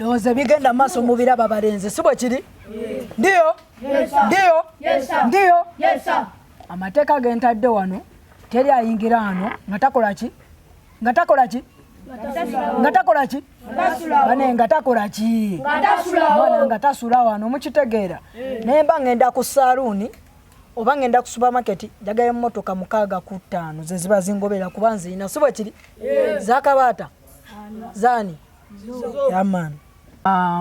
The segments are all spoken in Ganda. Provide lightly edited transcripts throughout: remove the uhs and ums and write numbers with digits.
Ndoze bigenda maso mubira babalenze sibwe kiri? Ndio? Ndio? Ndio? Amateka gentadde wano teri ayingira hano ngatakola ki? Ngatakola ki? Ngatakola ki? Bane ngatakola ki? Bana ngatasula wano mukitegeera. Nemba ngenda ku saloon oba ngenda ku supermarket jaga emmotoka 6 ze ziba zingobera kubanzi ina sibwe kiri? Za Kabaata. Zani? Yaman.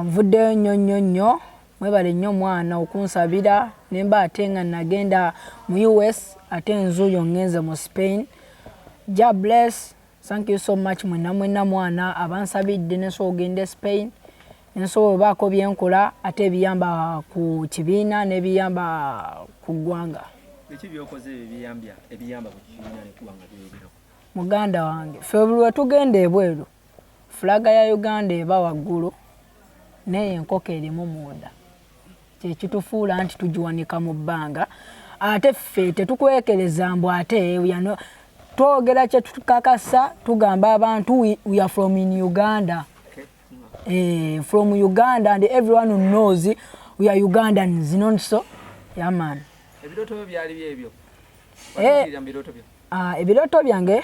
Nvuddeyo nnyo mwebale nnyo mwana okunsabira nemba atenga nagenda mu US ate nzuyo ngenze mu Spain. Ja bless. Thank you so much mwena mwana abansabidde neso ogende Spain. Nenso bako byenkola ate biyamba ku kibiina ne biyamba ku ggwanga. Biki byokoze ebiyamba ku kibiina ne kuwanga bibiro. Muganda wange February tugende ebweru. Flaga ya Uganda eba waggulu naye enkoko erimu munda. Kye kitufuula anti tujiwanika mu bbanga. Ate ffe tetukwekereza mbu ate yano twogera kye tukakasa tugamba abantu we are from in Uganda. From Uganda and everyone who knows we are Ugandans, non so? Yeah man. Ebiroto byali byebyo. Ebiroto byange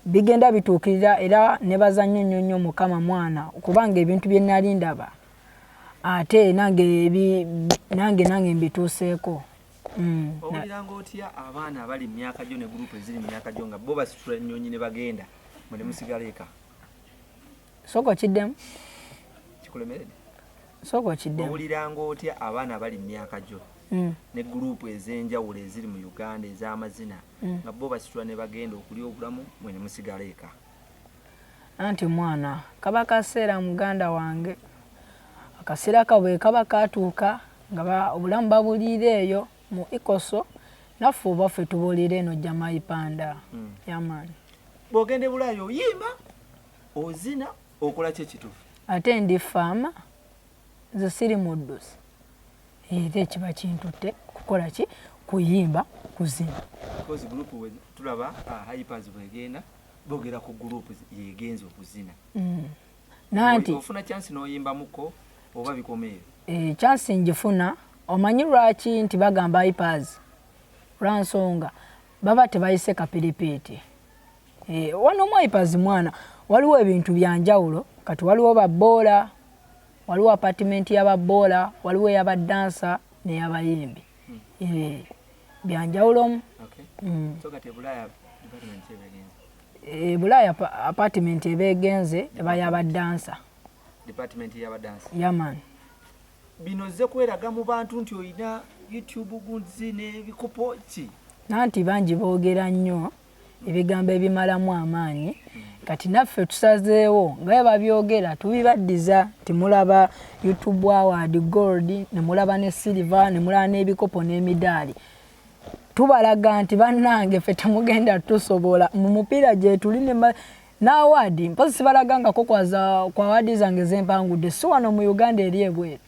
bigenda bituukirira era nebaza nnyo Mukama mwana kubanga ebintu bye nali ndaba ate nange mbituuseeko. Owuliranga otya abaana abali myaka gyo ne group eziri myaka gyo nga bo basitula ennyonyi ne bagenda mwe musigala eka? Soko kiddemu? Kikulemeredde? Soko kiddemu. Owuliranga otya abaana abali myaka gyo ne group ez'enjawulo eziri mu Uganda ez'amazina nga bo basitula ne bagenda okulya obulamu mwe musigala eka? Anti mwana kaba kaseera muganda wange akaseera kabwe kaba katuuka nga obulamu babuliire eyo mu ikoso naffe baffe tubuliire eno Jamai Panda. Yamani. Bw'ogende Bulaaya oyimba ozina okola kye kituufu? Ate ndi faama nze siri muddusi era ekiba kintutte kukola ki? Kuyimba kuzina. Because group we tulaba hypers bwegenda bogera ku group yegenza okuzina. Nanti ofuna chance n'oyimba muko oba bikomeyo? Chance njifuna omanyi lwaki nti bagamba hypers lwansonga baba tebayise kapiripiti. Wano mu hypers mwana waliwo ebintu byanjawulo kati waliwo baboola waliwo apartment y'ababoola waliwo y'abadansa n'ey'abayimbi. Byanjawulo. So kati Bulaaya department ebegenze? Bulaaya apartment ebegenze eba y'abadansa. Department y'abadansa? Yaman. Bino ze kweraga mu bantu nti oyina YouTube gunzi n'ebikopo ki? Nanti bangi boogera nnyo ebigambo ebimalamu amaanyi kati naffe tusazeewo nga babyogera tubibaddiza timulaba YouTube Award Gold ne mulaba ne Silver ne mulaba n'ebikopo n'emidaali tubalaga nti bannange ffe temugenda tusobola mu mupiira gye tuli na award mpozi sibalagangako kwa award zange zempangudde si wano mu Uganda eri ebweru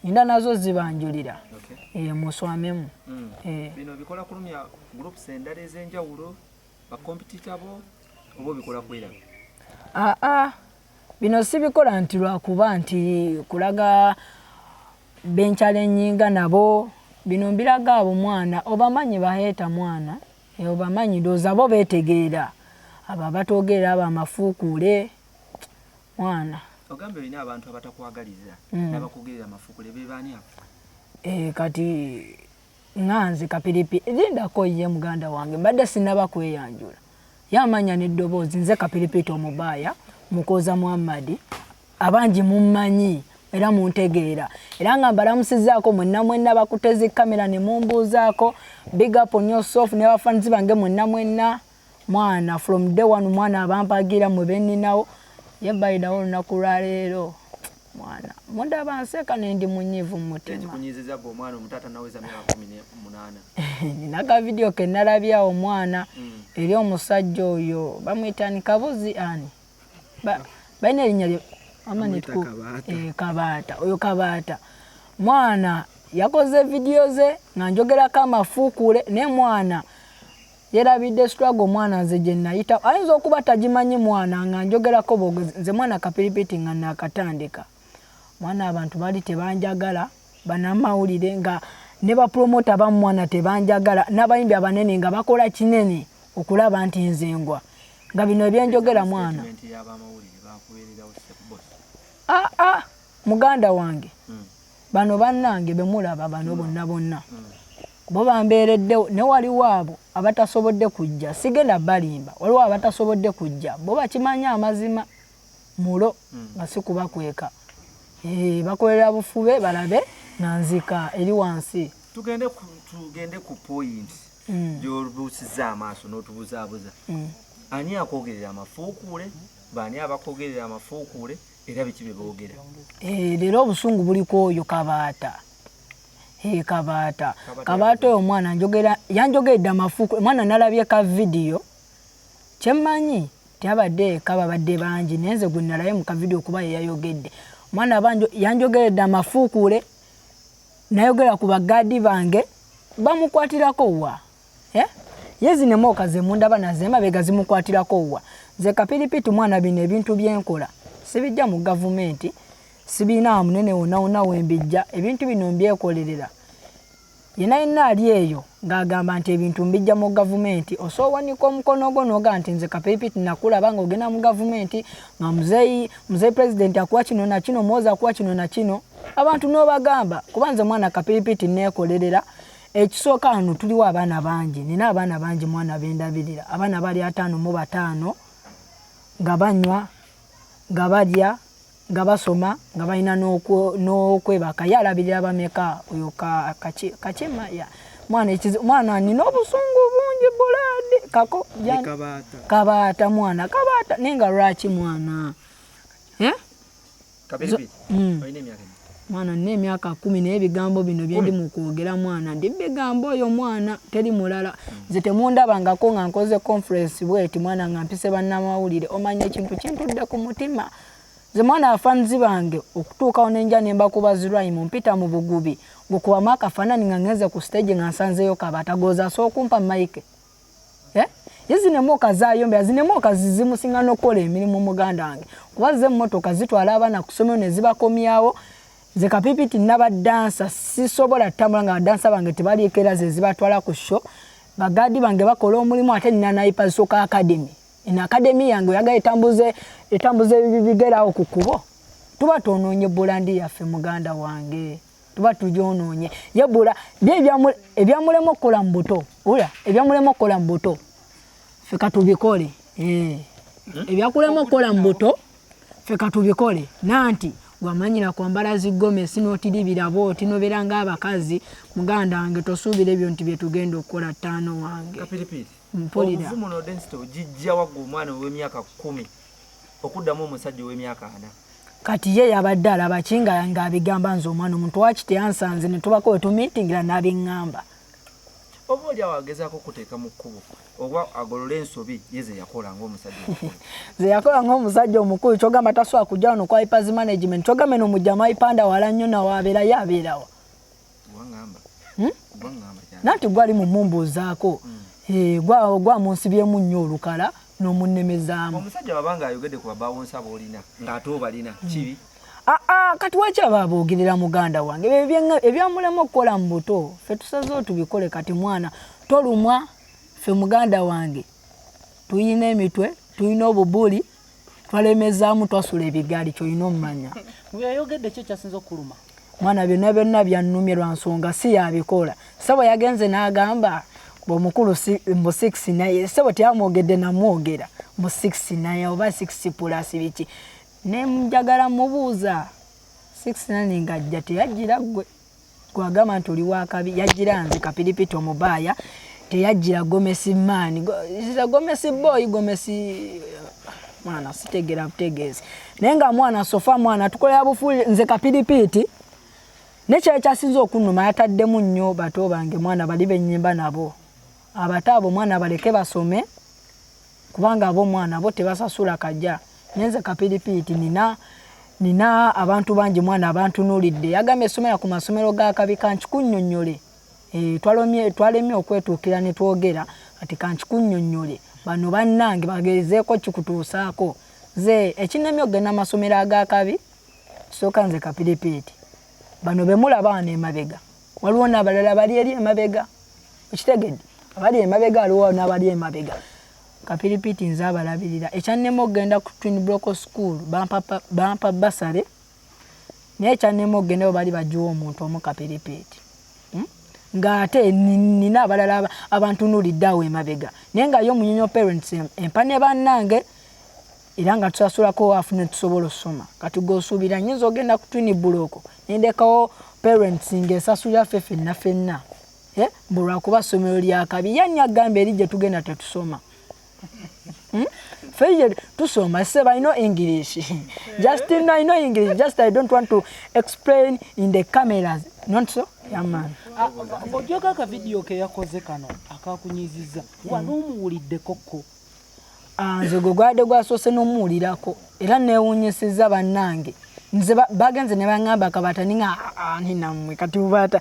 inda nazo zibanjulira. Muswamemu. Bino bikola kulumya groups endala ez'enjawulo bakompetita bo obo bikola kwera? Bino si bikola nti lwakuba nti kulaga benchallenging nabo bino mbiraga abo mwana obamanyi baheeta mwana obamanyi doza bo betegeera aba batogera aba mafuukule mwana. Ogambe bina abantu abatakwagaliza n'abakugerera amafuukule bebaani abo? Kati nganze kapiripi lindako ye muganda wange mbadde sinaba kweyanjula yamanya n'eddoboozi nze kapiripiti omubaaya Mukoza Muhammad abangi mummanyi era muntegeera era nga mbalamusizaako mwenna bakutezi kamera ne mumbuuzaako big up on yourself ne bafanzi bange mwenna mwana from day one mwana abampagira mwe benninawo yebayirawo olunaku lwa leero mwana mundaba nseka nendi munyivu mu mutima. Kunyiziza bo mwana omutata naweza myaka 18. Ninaga video ke nalabya omwana eri omusajja oyo bamwita Kabuzi ani baina erinnya amaniku Kabaata oyo Kabaata mwana yakoze video ze nga njogerako amafuukule ne mwana yerabidde struggle mwana nze gye nayita ayinza okuba tagimanyi mwana nga njogerako bogo nze mwana kapiripiti nga nakatandika mwana abantu bali tebanjagala banamawulire nga ne bapromota bamwana tebanjagala n'abayimbi abanene nga bakola kinene okulaba nti nzengwa nga bino ebyenjogera mwana muganda wange bano bannange bemulaba bano bonna bo bambeereddewo ne waliwo abo abatasobodde kujja sigenda balimba waliwo abatasobodde kujja bo bakimanya amazima mulo nga si kubakweka bakolera bufube balabe nanzika eri wansi tugende ku point gy'olubuusiza amaaso n'otubuzaabuza ani akogerera amafuukuule baani abakogerera amafuukuule era biki bye boogera leero obusungu buliko oyo Kabaata Kabaata oyo omwana yanjogeredde amafuukuule mwana nalabye ka vidiyo kyemmanyi tyabadde kababadde bangi nenze gwe nalaye mu ka vidiyo kuba yeyayogedde mwana yanjogeredde amafuukuule nayogera ku bagadi bange bamukwatirako wa yezi nemoka ze mundaba nazema bega zimukwatirako wa ze kapiripiti mwana bino ebintu byenkola sibijja mu gavumenti sibina munene wona wembijja ebintu bino mbyekolerera yena ali eyo ngagamba nti ebintu mbijja mu gavumenti osowanika omukono gwo noga nti nze kapiripiti nakulaba nga ogenda mu gavumenti nga muzeyi president akuwa kino na kino moza akuwa kino na kino abantu n'obagamba kubanze mwana kapiripiti nekolerera ekisooka hano tuliwo abaana bangi nina abaana bangi mwana bendabirira abaana bali 5 nga banywa nga balya nga basoma nga balina n'okwebaka yalabirira bameka oyo kachema ya mwana nina obusungu bungi bulade kako Kabaata mwana Kabaata nenga lwaki mwana kapiripiti oyine emyaka mwana n'emyaka 10 n'ebigambo bino byendi mu kwogera mwana ndi bigambo oyo mwana teri mulala nze temundabangako nga nkoze conference bweti mwana nga mpise bannamawulire omanye ekintu kintudde ku mutima nze mwana afanzi bange okutuukawo nenja nemba kubazirwayi mumpita mu bugubi ngokubamu akafaanani nga ngenze ku stage nga nsanzeyo Kabaata goza sookumpa mike yezinemoka zayombe zinemoka zimusinga n'okukola emirimu muganda wange kuba ze emmotoka zitwala abaana ku ssomero ne zibakomyawo ze kapipiti n'abadansa sisobola tambula nga badansa bange tebaliikera ze zibatwala ku show bagadi bange bakola omulimu ate nina naipa soka academy ina academy yange yaga etambuze bigerawo ku kubo tuba twonoonye bulandi yaffe muganda wange tuba tujonoonye yebula ebyamulema okukola mu buto ebyamulema okukola mu buto ffe katubikole ebyakulema okukola mu buto ffe katubikole nanti gwamanyira kwambala zigomesi n'otiribira booti nobeera ng'abakazi muganda wange tosuubira ebyo nti bye tugenda okukola ttaano wange mpulira obuvumu n'odensity ogijja wagga omwana ow'emyaka 10 okuddamu omusajja ow'emyaka 4 kati ye yabadde alaba kinga ng'abigamba nze omwana omuntu waki teyansanze ne tubako we tumiitingira n'abiŋŋamba oba oli awagezaako okuteeka mu kkubo oba agolola ensobi ye ze yakola ng'omusajja omukulu ze yakola ng'omusajja omukulu kyogamba tasobola kujja wano kwa Hypers Management kyogamba eno mujjama ipanda wala nnyo nawabeera ye abeerawa nanti gwali mumumbuuzaako gwa munsibyemu nnyo olukala n'omunnemezaamu omusajja wabanga ayogedde ku babawonsa boolina ng'ate obalina kibi kati waki aba aboogerera muganda wange ebyamulema okukola mu buto ffe tusazeewo tubikole kati mwana tolumwa ffe muganda wange tuyina emitwe tuyina obubuli twalemezaamu twasula ebigaali kyolina omumanya weyayogedde kyo kyasinza okuluma mwana byonna byannumye lwa nsonga si yabikola sebo yagenze n'agamba omukulu mbu 6 naye sebo teyamwogedde namwogera mbu 6 naye oba 6 plus biki nemujagala mubuuza 6 ngajja teyajjira gwe gwagamba nti oli wakabi yajjira nze kapiripiti omubaaya teyajjira gomesi maani gomesi boy gomesi mwana sitegera butegeezi naye nga mwana sofa mwana tukolera bufuuli nze kapiripiti nekyali kyasinza okunnuma yataddemu nnyo bato bange mwana bali bennyimba nabo abato abo mwana baleke basome kubanga abo mwana abo tebasasula kajja nenze kapiripiti nina abantu bangi mwana abantunuulidde yagambye essomera ku masomero ga kabika nkikunnyonnyole twalemye okwetuukira ne twogera ati kanchikunnyonnyole bano bannange bagezeeko kikutuusaako ze ekinnamya okugenda amasomero agakabi sooka nze Kapiripiti bano bemulaba wano emabega waliwo n'abalala bali eri emabega ekitegedde abali emabega waliwo n'abali emabega Kapiripiti nze abalabirira ekyannema okugenda ku Twin Block School bampa basale naye ekyannema okugenda bo bali bajiwa omuntu omu Kapiripiti ng'ate nina abalala abantunuulidde awo emabega naye nga yo munyonyo parents empa ne bannange era nga tusasulako waafu ne tusobola osoma kati g'osuubira nnyinza ogenda ku Twin Block nendekawo parents ng'esasulira ffe ffenna mbu lwakuba ssomero lyakabi yanni agamba eri gye tugenda tetusoma feye tusoma seba I know English just I know English just I don't want to explain in the cameras not so yeah man ojoga ka video ke yakoze kano akakunyiziza wano muwulidde kokko nze gwade gwasose n'omuwulirako era neewunyisiza bannange nze bagenze ne bangamba Kabaata ninga ninammwe kati Baata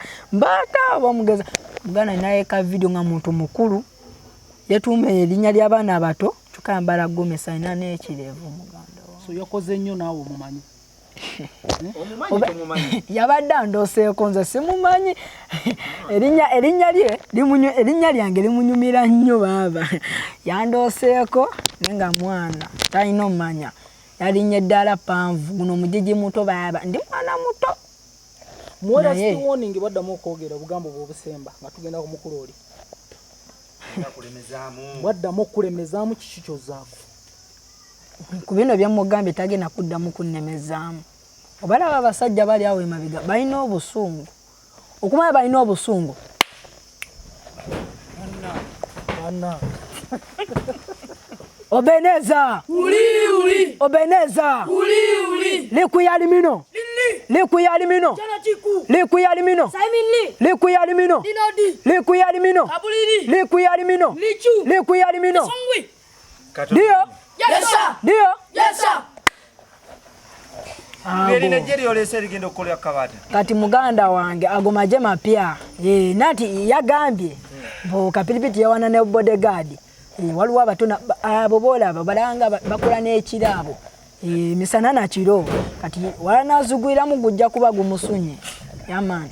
bamugeza mugana naye ka video nga muntu mukulu yetuume erinnya ly'abaana abato tukambala gomesa ina n'ekirevu muganda wa so yakoze nnyo naawe omumanyi yabadde andooseeko nze simumanyi erinnya lyange limunyumira nnyo baaba yandooseeko nenga mwana talina omumanya yalinnya eddala panvu guno omujiji muto baaba ndi mwana muto mwera siwoningi baddamu okwogera obugambo bw'obusemba nga tugenda ku mukulu oli baddamu okulemezaamu kiki kyozzaako ku bino byamugambye tagenda kuddamu kunnemezaamu obalaba abasajja bali awo emabega balina obusungu okumanya balina obusungu obeneza obeneza likuyalimino likuyalimino likuyalimino likuyalimino likuyalimino likuyalimino likuyalimino ndio ndio kati muganda wange agomaje mapya nati yagambye bo Kapiripiti yawana ne bodyguard waliwo abatona abo bolaba balanga bakola n'ekirabo misana na kiro kati wala nazugwira mu gujja kuba gumusunye yamani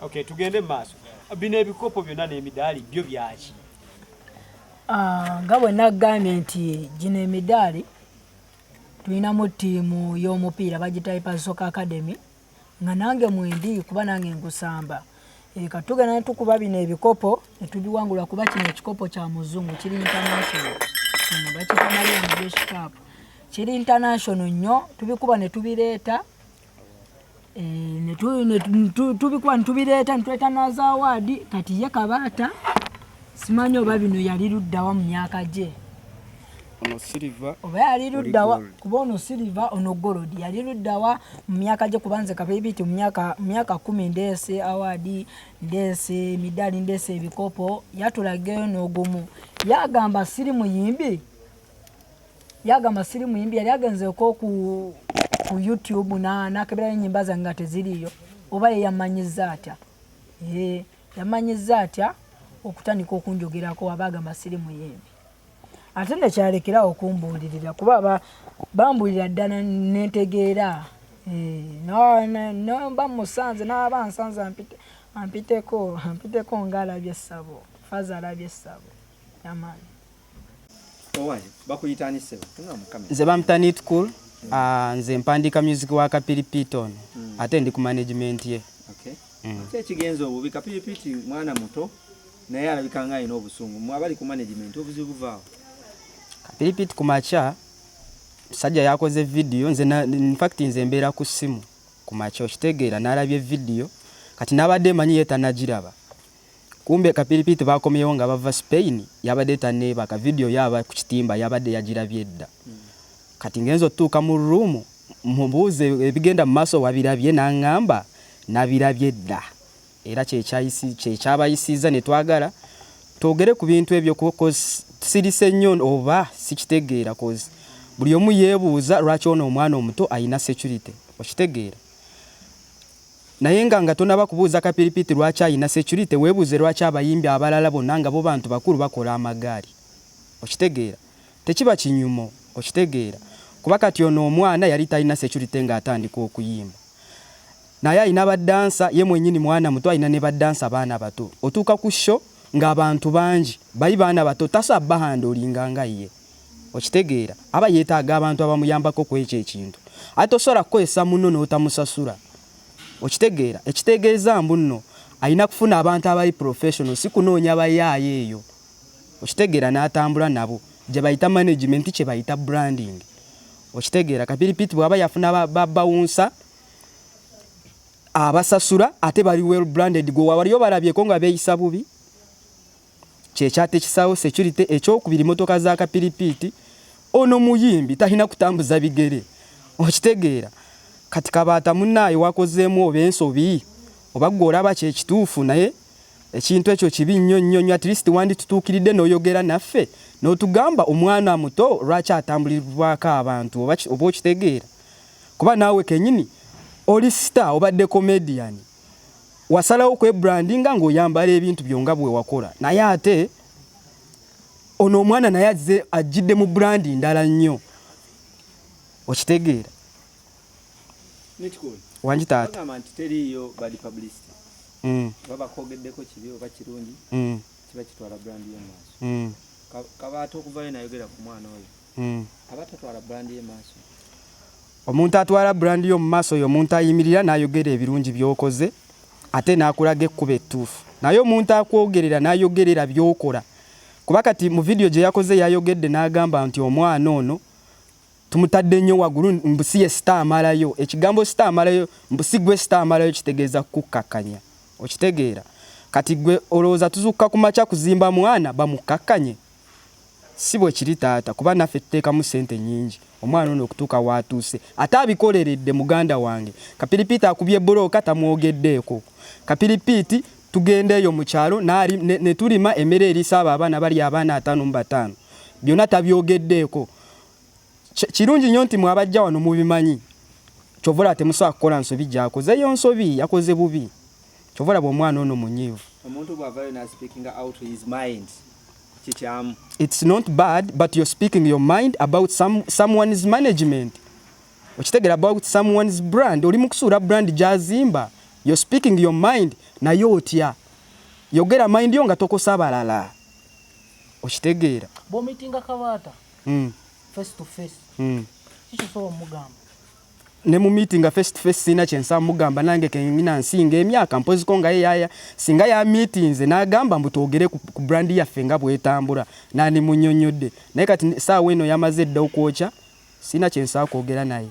Okay, tugende maaso. Bino ebikopo byonna n'emidaali byo byaki? Nga bwe nagambye nti gino emidaali tulinamu ttiimu y'omupiira bagitaipa Soccer Academy nga nange mwendi kuba nange ngusamba katugenda netukuba bino ebikopo netubiwangula kuba kino ekikopo kya muzungu kiri international bakita Mariam Jesh Cup kiri international nnyo tubikuba netubireeta tubikuba netubireeta netuleta naza award kati ye Kabaata simanyi oba bino yali luddawa mu myaka gye ono silver oba yali luddawa kuba ono silver ono gold yali luddawa mu myaka gye kubanze Kapiripiti mu myaka 10 ndeese award ndeese midali ndeese ebikopo yatulageyo n'ogumu yagamba siri muyimbi yali agenzeeko ku YouTube nakeberayo ennyimba zange nga teziriyo oba yeyamanyiza atya yamanyiza atya okutandika okunjogerako abagamba siri muyimbi ate nekyalekerawo okumbuulirira kuba bambulira ddala nentegeera nomba musanze n'aba nsanze ampiteko ng'alabye essabo faza alabye essabo yamaani nze bamuta Nit Cool nze mpandiika music wa Kapiripiti ono ate ndi ku management ye ekigenza obubi Kapiripiti mwana muto naye alabika nga alina obusungu mwabali ku management obuzibu buvaawo Kapiripiti ku makya musajja yakoze video in fact nze mbeera ku ssimu ku makya okitegeera n'alabye video kati n'abadde manyi ye tanagiraba kumbe Kapiripiti bakomyewo nga bava Spain yabadde taneebaka video yaba ku kitimba yabadde yagirabye edda kati ngenzo tuuka mu room mubuuze ebigenda mu maaso wabirabye n'aŋŋamba nabirabye edda era kyekyabayisiza ne twagala twogere ku bintu ebyo sirise nnyo oba sikitegeera kozi buli omu yeebuuza lwaki ono omwana omuto ayina security okitegeera naye nga tonaba kubuuza Kapiripiti lwaki ayina security weebuuze lwaki abayimbi abalala bonna nga bo bantu bakulu bakola amagaali okitegeera tekiba kinyumo okitegeera kuba kati ono omwana yali talina security nga atandika okuyimba naye ayina badansa ye mwennyini mwana muto ayina ne badansa baana bato otuuka ku show ng'abantu bangi bayi baana bato tasabba handolinga nga ye okitegeera aba yeetaaga abantu abamuyambako ku ekyo ekintu ate tosobola kukozesa muno n'otamusasula okitegeera ekitegeeza mbu nno ayina kufuna abantu abali professional si kunoonya bayaayo eyo okitegeera n'atambula nabo gye bayita management kye bayita branding okitegeera Kapiripiti bw'aba yafuna bawunsa abasasula ate bali well branded gwe waliyo balabyeko nga beeyisa bubi kyekyate kisawo security ekyokubiri motoka za Kapiripiti ono muyimbi talina kutambuza bigere okitegeera kati Kabaata munnaayo wakozeemu oba ensobi oba gwe olaba kyekituufu naye ekintu ekyo kibi nnyo at least wanditutuukiridde n'oyogera naffe n'otugamba omwana muto lwaki atambulirwako abantu oba okitegeera kuba naawe kennyini oli star obadde comedian wasalawo kwebrandinga ng'oyambala ebintu byonga bwe wakola naye ate ono omwana naye ajjidde mu brandi ndala nnyo okitegeera wangi taata teriyo bad publicity baba kogeddeko kibi oba kirungi kiba kitwala brandi y'emaaso Kabaata okuvayo nayogera ku mwana oyo abatatwala brandi y'emaaso omuntu atwala brandi yo mu maaso oyo omuntu ayimirira n'ayogera ebirungi by'okoze ate n'akulaga ekkuba ettuufu naye omuntu akwogerera n'ayogerera by'okola kuba kati mu vidiyo gye yakoze yayogedde n'agamba nti omwana ono tumutadde nnyo waggulu mbusi ye sita amalayo ekigambo sita amalayo mbusi gwe sita amalayo kitegeeza kukakkanya okitegeera kati gwe olowooza tuzukka ku makya kuzimba mwana bamukakkanye si bwe kiri taata kuba naffe tuteekamu ssente nnyingi omwana ono okutuuka waatuuse ate abikoleredde muganda wange Kapiripiti akubye bbulooka tamwogeddeeko Kapiripiti tugenda eyo mu kyalo ne tulima emmere eriisa abo abaana bali abaana 5 mu 5 byonna tabyogeddeeko kirungi nnyo nti mwabajja wano mubimanyi kyovola temusobola kukola nsobi gyakozeyo nsobi yakoze bubi kyovola bw'omwana ono munyiivu omuntu bw'avaayo na speaking out his mind kikyamu it's not bad but you're speaking your mind about someone's management okitegeera about someone's brand oli mu kusuula brand gyazimba you're speaking your mind naye otya yogera mind yo nga tokosa balala okitegeera bw'omitinga Kabaata face to face kiki soba mugamba ne mu meeting face to face sina kyensa mugamba nange kenyina nsinga emyaka mpoziko nga yaya singa ya meetings n'agamba mbutogere ku brand yaffe nga bwetambula nani munyonyodde naye kati saawa eno yamaze dda okwokya sina kyensa kwogera naye